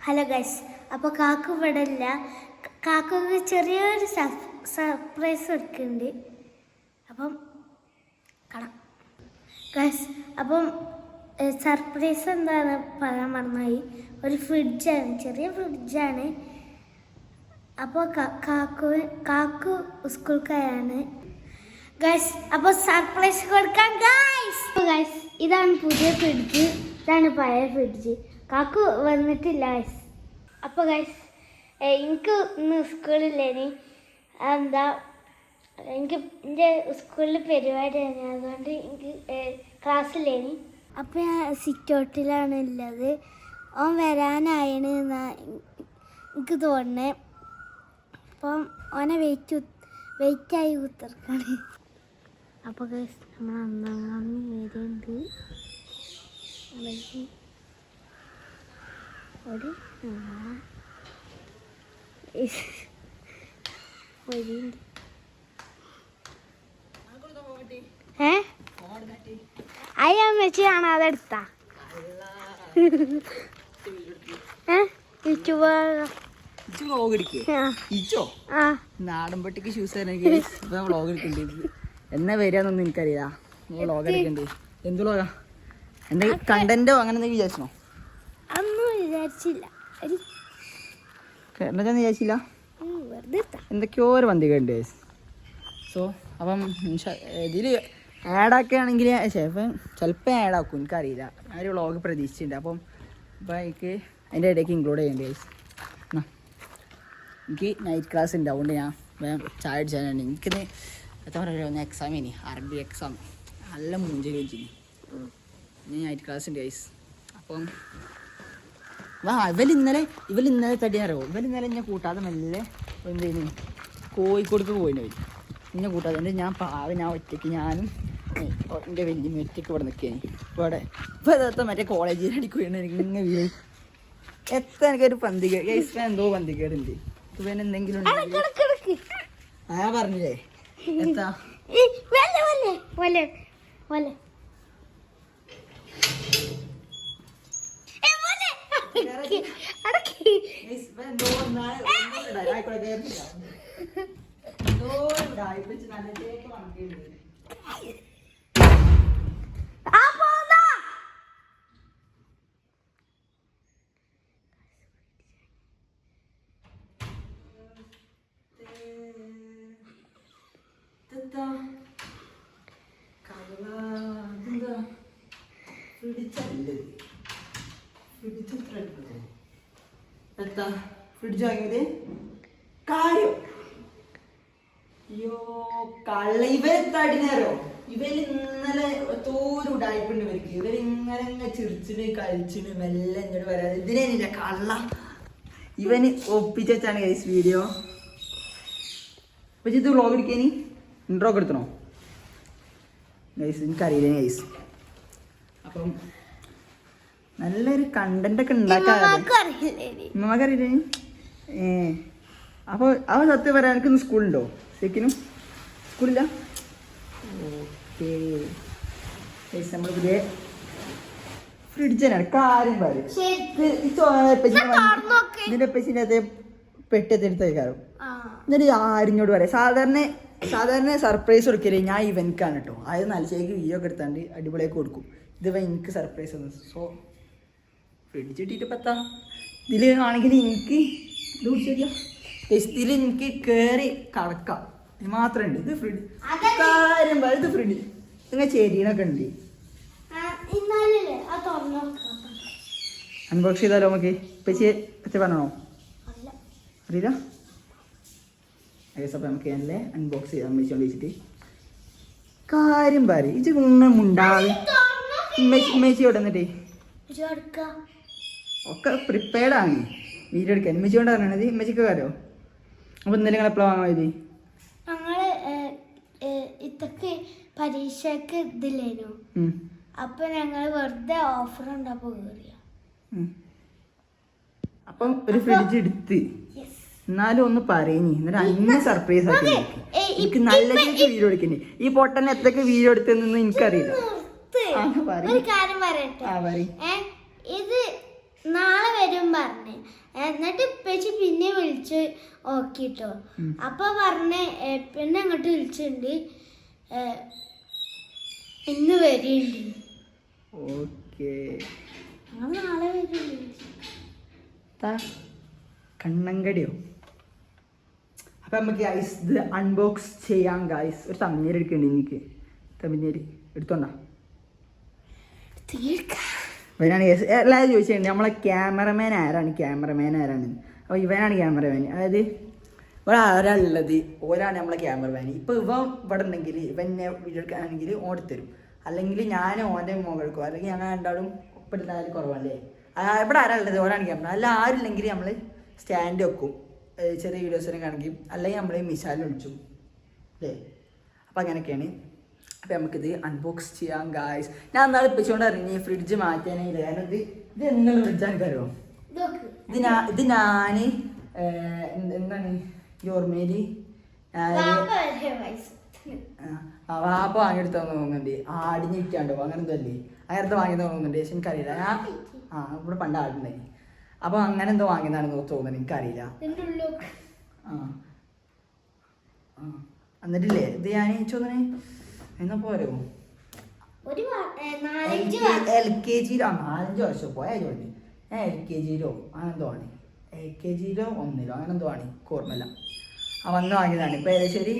Hello guys, അപ്പോൾ കാക്കു ഇവിടെ ഇല്ല. കാക്കുക്ക് ചെറിയൊരു സർപ്രൈസ് എടുക്കുന്നുണ്ട്. അപ്പം കാണാം ഗൈസ്. അപ്പം സർപ്രൈസ് എന്താണെന്ന് പറയാൻ മറന്നായി. ഒരു ഫ്രിഡ്ജാണ്, ചെറിയ ഫ്രിഡ്ജാണ്. അപ്പോൾ കാക്കു സ്കൂൾക്കായാണ് ഗൈസ്. അപ്പോൾ സർപ്രൈസ് കൊടുക്കാം ഗൈസ്. ഗൈസ്, ഇതാണ് പുതിയ ഫ്രിഡ്ജ്, ഇതാണ് പഴയ ഫ്രിഡ്ജ്. കാക്കു വന്നിട്ടില്ല ഗൈസ്. അപ്പോൾ ഗൈസ്, എനിക്ക് ഇന്ന് സ്കൂളില്ലേനി. എന്താ, എനിക്ക് എൻ്റെ സ്കൂളിൽ പരിപാടിയാണ്, അതുകൊണ്ട് എനിക്ക് ക്ലാസ്സില്ലേനി. അപ്പോൾ ഞാൻ സിറ്റൗട്ടിലാണ് ഉള്ളത്. ഓൻ വരാനായാണ് എനിക്ക് തോന്നണേ. അപ്പം ഓനെ വെയിറ്റായി കുത്തിർക്കാണ്. അപ്പോൾ ഗൈസ്, നമ്മൾ അന്നാമി വരുന്നുണ്ട്. ഒരു അയ്യാൻ വെച്ച് കാണാതെ എടുത്താ നാടൻപട്ടിക്ക് ഷൂസ് വ്ളോഗ് എടുക്കേണ്ടത് എന്നാ വരികയെന്നൊന്നും എനിക്കറിയില്ല. വ്ളോഗ് എടുക്കണ്ടേ? എന്ത് വ്ളോഗാ? എന്തെങ്കിലും കണ്ടന്റോ അങ്ങനെ എന്തെങ്കിലും വിചാരിച്ചോ? വിചാരിച്ചില്ല, വിചാരിച്ചില്ല. എന്തൊക്കെയോ ഒരു പന്തികയുണ്ട്. സോ അപ്പം ഇതിൽ ആഡാക്കുകയാണെങ്കിൽ ഇപ്പം ചിലപ്പോൾ ആഡാക്കും, എനിക്കറിയില്ല. ഞാൻ ഒരു വ്ളോഗ് പ്രതീക്ഷിച്ചിട്ടുണ്ട്. അപ്പം എനിക്ക് അതിൻ്റെ ഇടയ്ക്ക് ഇൻക്ലൂഡ് ചെയ്യേണ്ടി ഗൈസ്. എനിക്ക് നൈറ്റ് ക്ലാസ് ഉണ്ട്, അതുകൊണ്ട് ഞാൻ വേഗം ചായ അടിച്ചാലാണ്. എനിക്കിന്ന് എത്ര പറയുക, ഒന്ന് എക്സാം ഇനി അറബി എക്സാം നല്ല മൂഞ്ചൽ വെച്ചിന്. ഇനി നൈറ്റ് ക്ലാസ് ഉണ്ട് ഗൈസ്. അപ്പം ഇവലിന്നലെ തടിയാറോ, ഇന്നലെ ഞാൻ കൂട്ടാതെ മെല്ലെ എന്തേലും കോഴിക്കോടേക്ക് പോയിന് വരും. എന്നെ കൂട്ടാതെ എൻ്റെ ഞാൻ ഒറ്റയ്ക്ക്, ഞാനും എൻ്റെ വലിയ ഒറ്റയ്ക്ക് ഇവിടെ നിൽക്കുകയാണ്. ഇവിടെ ഇപ്പോൾ ഇതത്തെ മറ്റേ കോളേജിൽ അടിക്കുകയാണ്. എനിക്ക് ഇങ്ങനെ വീഴും എത്ര എനിക്കൊരു പന്തികേട് ഗൈസ്. എന്തോ പന്തികേടുണ്ട്. ഇവൻ എന്തെങ്കിലും ഞാൻ പറഞ്ഞില്ലേ എത്താ ഫ്രിഡ്ജ് വാങ്ങിയത് കാര്യം. അയ്യോ കള്ള ഇവരെത്താടിനാരോ. ഇവര് ഇന്നലെ തോരു ഉടായിപ്പുണ്ട് ഇവർക്ക്. ഇവരിങ്ങനെ ചിരിച്ചിന് കളിച്ചിന് മെല്ലെ ഇങ്ങോട്ട് വരാതെ ഇതിനെന്നില്ല കള്ള. ഇവന് ഒപ്പിച്ചാണ് ഗൈസ് വീഡിയോ. അപ്പൊ ഇത് വ്ളോഗ് എടുക്കാനി ഇൻട്രോ ഒക്കെ എടുത്തണോ ഗൈസ്? എനിക്കറിയില്ല ഗൈസ്. അപ്പം നല്ലൊരു കണ്ടന്റ് ഒക്കെ ഉണ്ടാക്കാറില്ലേ? അപ്പോൾ അവ സത്യം പറയാൻ എനിക്കിന്ന് സ്കൂളുണ്ടോ? ശരിക്കും സ്കൂളില്ല. ഓക്കെ നമ്മൾ പുതിയ ഫ്രിഡ്ജാണ്. കാര്യം പറയും ഇതിന്റെ പെച്ചിൻ്റെ അകത്ത് പെട്ടെടുത്തേക്കാരും. എന്നിട്ട് ആരിഞ്ഞോട് പറയാം. സാധാരണ സർപ്രൈസ് കൊടുക്കല് ഞാൻ ഇവൻക്കാണ് കേട്ടോ. അത് നല്ലശേക്ക് വീഡിയോ ഒക്കെ എടുത്താണ്ട് അടിപൊളിയൊക്കെ കൊടുക്കും. ഇത് എനിക്ക് സർപ്രൈസ് ആണ്. സോ ഫ്രിഡ്ജ് ഇട്ടിട്ട് പത്താ ഇതിൽ ആണെങ്കിൽ എനിക്ക് ഇത് ശരിയാ ഇതിൽ എനിക്ക് കയറി കടക്കാം മാത്രമുണ്ട്. ഇത് ഫ്രിഡ്ജ് കാര്യം പറ. ഇത് ഫ്രിഡ്ജ് ഇങ്ങനെ ചെടീനൊക്കെ ഉണ്ട്. അൺബോക്സ് ചെയ്താലോ നമുക്ക്? പച്ച പറഞ്ഞോ? അറിയില്ല. അപ്പം നമുക്ക് നല്ല അൺബോക്സ് ചെയ്താൽ വെച്ചോണ്ട് വെച്ചിട്ട് കാര്യം പറയും. ഇത് ഇങ്ങനെ മുണ്ടാതെ ഉമ്മച്ചി ഇവിടെ എന്നിട്ടേ ഒക്കെ പ്രിപ്പയർഡാണ് വീഡിയോ എടുക്കാൻ. ഉമ്മച്ചി കൊണ്ട് പറഞ്ഞത് ഉമ്മച്ചിക്ക് കാര്യമോ? അപ്പോൾ ഇന്നലെ നിങ്ങൾ എപ്പോഴാണ് വാങ്ങാൻ? ഞങ്ങള് ഇതൊക്കെ പരീക്ഷക്ക് ഇതില്ലേനു. അപ്പൊ ഞങ്ങൾ വെറുതെ ഓഫർ ഉണ്ടപ്പോ കേറിയ. അപ്പം ഒരു ഫ്രിഡ്ജ് എടുത്ത് എന്നാലും ഒന്ന് പറയുന്നേ. എന്നിട്ട് അന്ന സർപ്രൈസ് ആക്കി എനിക്ക് നല്ല വീഡിയോ എടുക്കണ്ടേ. ഈ പൊട്ടനെ എത്രയൊക്കെ വീഡിയോ എടുത്തെന്നൊന്നും എനിക്കറിയില്ല. ഒരു കാര്യം പറയട്ടെ, ഇത് നാളെ വരും പറഞ്ഞ്. എന്നിട്ട് ഇപ്പച്ചി പിന്നെ വിളിച്ച് നോക്കിട്ടോ. അപ്പൊ പറഞ്ഞ് പിന്നെ അങ്ങോട്ട് വിളിച്ചിട്ടുണ്ട് ഇന്ന് വരിണ്ട്. ഓക്കേ, നാളെ വരും. കണ്ണങ്കടിയോ? അപ്പൊ നമുക്ക് ഗൈസ് ഇത് അൺബോക്സ് ചെയ്യാം ഗൈസ്. ഒരു തമിഴ്നേര് എടുക്കണ്ടേ എനിക്ക്? തമിഴ്നേര് എടുത്തോണ്ടാ ഇവനാണ് എല്ലാവരും ചോദിച്ചിട്ടുണ്ട് നമ്മളെ ക്യാമറമാൻ ആരാണ്. അപ്പോൾ ഇവനാണ് ക്യാമറമാൻ. അതായത് ഇവിടെ ആരാളുള്ളത് ഓരാണ് നമ്മളെ ക്യാമറമാൻ. ഇപ്പോൾ ഇവൻ ഇവിടെ ഉണ്ടെങ്കിൽ ഇവനെ വീഡിയോ എടുക്കാണെങ്കിൽ ഓടിത്തരും, അല്ലെങ്കിൽ ഞാൻ ഓൻ്റെ മുഖം എടുക്കും, അല്ലെങ്കിൽ ഞങ്ങൾ രണ്ടാളും ഒപ്പം ഉണ്ടായാലും കുറവല്ലേ. ഇവിടെ ആരാളുള്ളത് ഓരാണ് ക്യാമറ. അല്ല ആരില്ലെങ്കിൽ നമ്മൾ സ്റ്റാൻഡ് വെക്കും ചെറിയ വീഡിയോസിനെ കാണിക്കും, അല്ലെങ്കിൽ നമ്മൾ മിസാലിൽ വിളിച്ചു അല്ലേ. അപ്പോൾ അങ്ങനെയൊക്കെയാണ്. അപ്പോൾ നമുക്കിത് അൺബോക്സ് ചെയ്യാം ഗായ്സ്. ഞാൻ എന്നാൾ ഇപ്പിച്ചുകൊണ്ട് ഇറങ്ങി ഫ്രിഡ്ജ് മാറ്റാനായില്ല. കാരണം ഇത് എന്നുള്ള ഫ്രിഡ്ജാണ് എനിക്കറിയോ? ഇത് ഞാൻ എന്താണ് ഓർമ്മയില് വാപ്പ വാങ്ങിയെടുത്താന്ന് തോന്നുന്നുണ്ട്. ആടിഞ്ഞിരിക്കാണ്ടോ അങ്ങനെ എന്തോ അല്ലേ, അങ്ങനത്തെ വാങ്ങിയെന്ന് തോന്നുന്നുണ്ട്. പക്ഷെ എനിക്കറിയില്ല. ഇവിടെ പണ്ട് ആടുണ്ടായി. അപ്പോൾ അങ്ങനെ എന്തോ വാങ്ങിയതാണെന്ന് തോന്നുന്നു, എനിക്കറിയില്ല. എന്നിട്ടില്ലേ ഇത് ഞാൻ ചോദനെ എന്നാ പോരോ LKG 4-5 വർഷം പോയ ജോലി. ഞാൻ LKG അങ്ങനെ എന്തോ ആണ്, LKG 1 അങ്ങനെ എന്തോ ആണ്, ഓർമ്മയില്ല. വന്ന് വാങ്ങിയതാണ്. ഇപ്പം ഏകദേശം ഒരു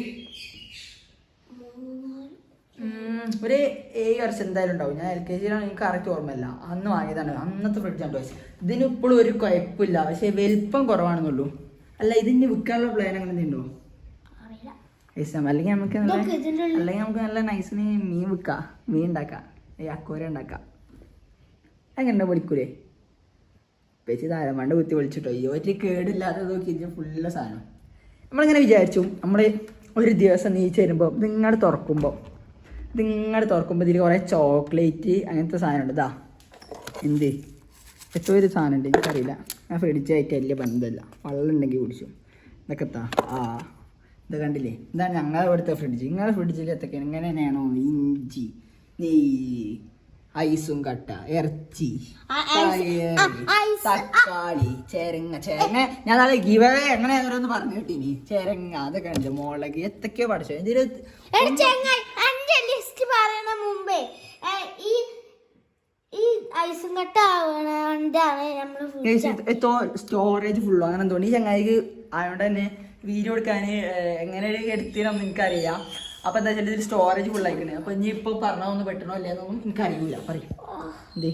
7 വർഷം എന്തായാലും ഉണ്ടാവും. ഞാൻ LKG എനിക്ക് കറക്റ്റ് ഓർമ്മയില്ല. അന്ന് വാങ്ങിയതാണ്. അന്നത്തെ ഫ്രിഡ്ജാണ് ചോദിച്ചു. ഇതിന് ഇപ്പോഴും ഒരു കുഴപ്പമില്ല, പക്ഷേ വലിപ്പം കുറവാണെന്നുള്ളൂ. അല്ല ഇതിന് വിൽക്കാനുള്ള പ്ലാൻ അങ്ങനെ എന്തെങ്കിലും ഉണ്ടോ? അല്ലെങ്കിൽ നമുക്ക് നല്ല നൈസിന് മീൻ വിൽക്കാം, മീൻ ഉണ്ടാക്കാം, അക്കോര ഉണ്ടാക്കാം. അങ്ങനെ പൊളിക്കൂലേ? പേച്ച് താരമണ്ട കുത്തി വിളിച്ചിട്ടോ. ഒറ്റ കേടില്ലാതെ നോക്കി ഫുള്ള് സാധനം. നമ്മളിങ്ങനെ വിചാരിച്ചു, നമ്മൾ ഒരു ദിവസം നീച്ച് വരുമ്പോൾ ഇതിങ്ങോട്ട് തുറക്കുമ്പോൾ ഇതിൽ കുറേ ചോക്ലേറ്റ് അങ്ങനത്തെ സാധനമുണ്ട്. ഇതാ എന്ത് എത്ര ഒരു സാധനം ഉണ്ട് എനിക്കറിയില്ല. ഞാൻ ഫ്രിഡ്ജായിട്ട് വലിയ ബന്ധമില്ല. വെള്ളം ഉണ്ടെങ്കിൽ കുടിച്ചു. ഇതൊക്കെ ഇത് കണ്ടില്ലേ? ഇതാണ് ഞങ്ങളുടെ ഇവിടുത്തെ ഫ്രിഡ്ജ്. നിങ്ങളുടെ ഫ്രിഡ്ജിൽ എത്തൊക്കെയാണ്? ഇങ്ങനെ തന്നെയാണോ? ഇഞ്ചി, നെയ്യ്, ഐസും കട്ട, ഇറച്ചി, തക്കാളി, ചേരങ്ങ ഞാൻ നാളെ ഗിവേ എങ്ങനെ ഓരോന്ന് പറഞ്ഞു കിട്ടീനി. ചേരങ്ങ അതൊക്കെ ഉണ്ട്, മുളക് എത്തൊക്കെയോ പഠിച്ചോ. ഇതിൽ സ്റ്റോറേജ് ഫുള്ളോ അങ്ങനെ എന്തോ. ഈ ചങ്ങായിക്ക് അതുകൊണ്ട് തന്നെ വീഡിയോ എടുക്കാൻ എങ്ങനെ എടുത്തിനൊന്നും എനിക്കറിയാം. അപ്പൊ എന്താ വെച്ചാൽ ഇതിൽ സ്റ്റോറേജ് ഫുള്ളായിക്കണേ. അപ്പൊ ഇനി ഇപ്പൊ പറഞ്ഞൊന്നും പെട്ടണോ അല്ലേന്നൊന്നും എനിക്കറിയില്ല. പറയും എന്തേ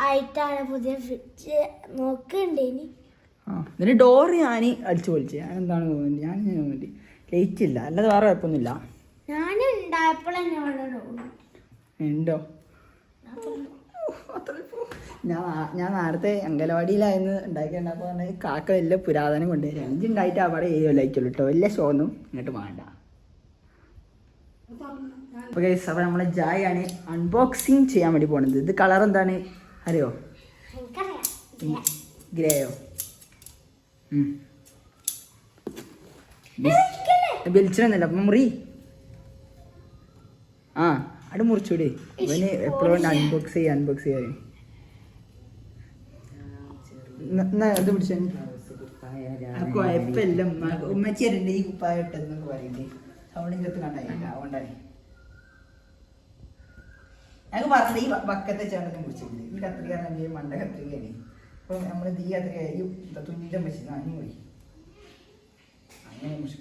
ആയിട്ടാണ് പുതിയ ഫ്രിഡ്ജ് നോക്കണ്ടേനി. ഇതിന് ഡോറ് ഞാൻ അടിച്ചു പൊളിച്ചു. ഞാൻ എന്താണ് തോന്നുന്നത്, ഞാൻ ലേറ്റ് ഇല്ല, അല്ലാതെ വേറെ കുഴപ്പമൊന്നുമില്ല. ഉണ്ടോ? ഞാൻ നേരത്തെ അങ്കലവാടിയിലായിരുന്നു ഉണ്ടാക്കിയിട്ടുണ്ടപ്പോൾ പറഞ്ഞാൽ കാക്ക വലിയ പുരാതനം കൊണ്ടുവരും. 5 ഉണ്ടായിട്ട് അവിടെ 7 കൊല്ലായിട്ടുള്ളൂ കേട്ടോ. വലിയ ഷോ ഒന്നും ഇങ്ങോട്ട് വേണ്ട. അപ്പോൾ ഗൈസ്, അപ്പോൾ നമ്മളെ ജായാണ് അൺബോക്സിങ് ചെയ്യാൻ വേണ്ടി പോണത്. ഇത് കളർ എന്താണ് അറിയോ? ഗ്രേയോ? വലിച്ചിരുന്നില്ല. അപ്പം മുറി അവിടെ മുറിച്ചൂടെ? ഇവന് എപ്പോഴും അൺബോക്സ് ചെയ്യാൻ ഇത് പിടിച്ച കുഴപ്പമില്ല. ഉമ്മച്ചേരുണ്ട് ഈ കുപ്പായ ഇട്ടെന്നൊക്കെ പറയുന്നത് സൗണ്ടിൻ്റെ അടുത്ത് കണ്ടായില്ല. അതുകൊണ്ടാണ് ഞങ്ങൾക്ക് പറഞ്ഞത് ഈ വക്കത്തെ ചേട്ടനെ പിടിച്ചിട്ടുണ്ട്. ഈ കത്രിക മണ്ട കത്രികയാണ്. അപ്പോൾ നമ്മൾ ഈ കത്രിക ഈ തുഞ്ചം വെച്ച് അഞ്ഞു പോയി അങ്ങനെ മുറിച്ചു.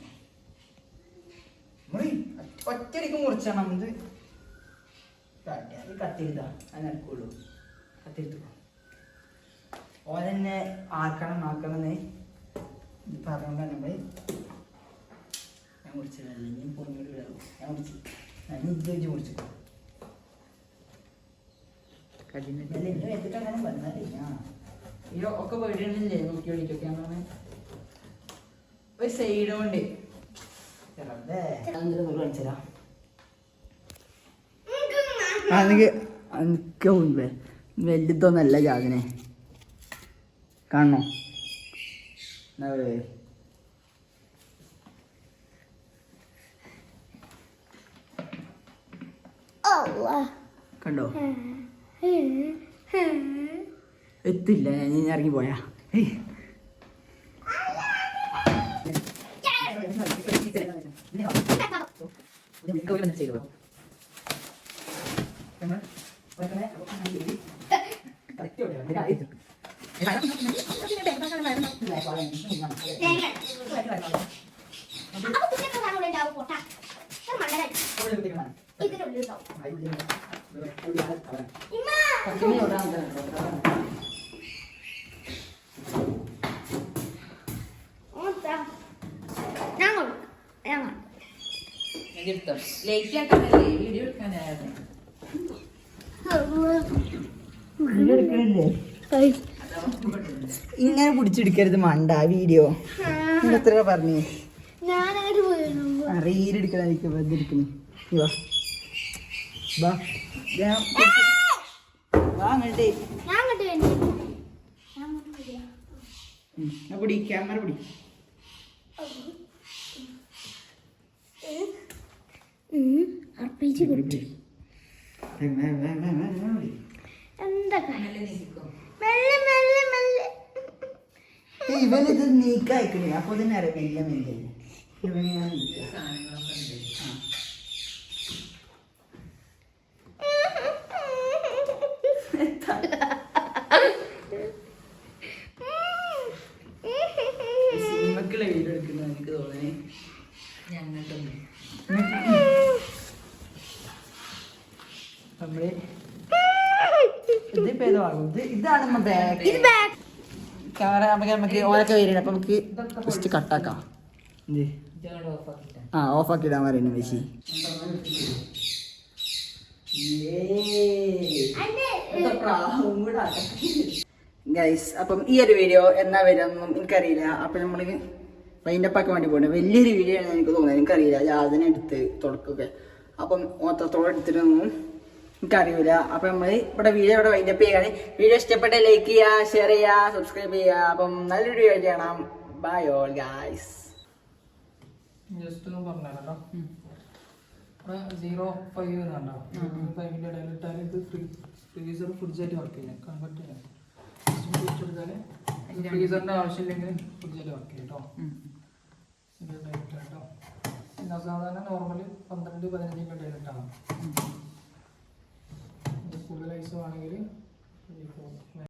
മുറി ഒറ്റടിക്ക് മുറിച്ചണം. ഇത് കത്തിരിതാ അത് നടക്കുള്ളൂ. കത്തിരിത്തു ഓനെന്നെ ആക്കണമെന്ന് പറഞ്ഞുകൊണ്ടാണ് നമ്മൾ ഞാൻ മുറിച്ചതല്ല. ഇനി പൊങ്ങിട്ട് വിടാം. ഞാൻ മുറിച്ചു. ഞാൻ ഇത് വെച്ച് മുറിച്ചു. കല്ലിനല്ല ഇനി എടുത്തിട്ട് അങ്ങനെ വന്നാലേ ഈ ഒക്കെ പേടിയുന്നില്ലേ? നോക്കി വേണ്ടിയിട്ടൊക്കെ ഞാൻ പറഞ്ഞ ഒരു സൈഡ് കൊണ്ട് കാണിച്ചരാ. എനിക്ക് വലുതൊന്നല്ല ജാതിനെ കാണണോ? കണ്ടോ? എത്തില്ല ഞാൻ ഇറങ്ങി പോയാ ഇങ്ങനെ പിടിച്ചെടുക്കരുത് മണ്ട വീഡിയോ എത്ര പറഞ്ഞു റീലെടുക്കണ വെറുതെടുക്കണേ അങ്ങോട്ടേ പിടി ക്യാമറ പിടി ഇവനിത് നീക്കയക്കണേ അപ്പൊ തന്നെ അറിയാം മെല്ലെ ഇവനെ ഞാൻ സിനിമക്കുള്ള വീഡിയോ എടുക്കുന്ന എനിക്ക് തോന്നണേ നമ്മള് ഇതിപ്പോ ഏതോ ആകും ഇതാണ് ബാക്ക് ക്യാമറ നമുക്ക് ഓരൊക്കെ വരുന്നുണ്ട് അപ്പൊ നമുക്ക് ജസ്റ്റ് കട്ടാക്കാം ആ ഓഫാക്കി ഇടാൻ പറയുന്നു വെച്ചി ഗൈസ് അപ്പം ഈ ഒരു വീഡിയോ എന്നാ വരുമെന്നും എനിക്കറിയില്ല അപ്പൊ നമ്മള് വൈൻഡപ്പാക്കാൻ വേണ്ടി പോകണം വലിയൊരു വീഡിയോ ആണെന്ന് എനിക്ക് തോന്നുന്നത് എനിക്കറിയില്ല യാതന എടുത്ത് തുടക്കൊക്കെ അപ്പം മൊത്തത്തോടെ എടുത്തിട്ടൊന്നും എനിക്കറിയില്ല അപ്പൊ നമ്മള് ഇവിടെ വീഡിയോ ഇവിടെ വൈൻഡപ്പ് ചെയ്യാണ് വീഡിയോ ഇഷ്ടപ്പെട്ട ലൈക്ക് ചെയ്യുക ഷെയർ ചെയ്യുക സബ്സ്ക്രൈബ് ചെയ്യുക അപ്പം നല്ലൊരു വീഡിയോ ചെയ്യണം ബൈ ഓൾ ഗൈസ് ജസ്റ്റ് ഒന്ന് പറഞ്ഞോ 0.5 കണ്ടോ 5ന്റെ ഇടയിലിട്ടാൽ ഇത് ഫ്രീസർ ഫ്രിഡ്ജായിട്ട് വർക്ക് ചെയ്യാം കൺവെർട്ട് ചെയ്യാം ഫ്രീസറിന്റെ ആവശ്യമില്ലെങ്കിൽ ഫ്രിഡ്ജായിട്ട് വർക്ക് ചെയ്യാം കേട്ടോ പിന്നെ സാധാരണ നോർമലി 12-15 ഇടയിലിട്ടാണ് കൂടുതൽ ഐസ് ആണെങ്കിൽ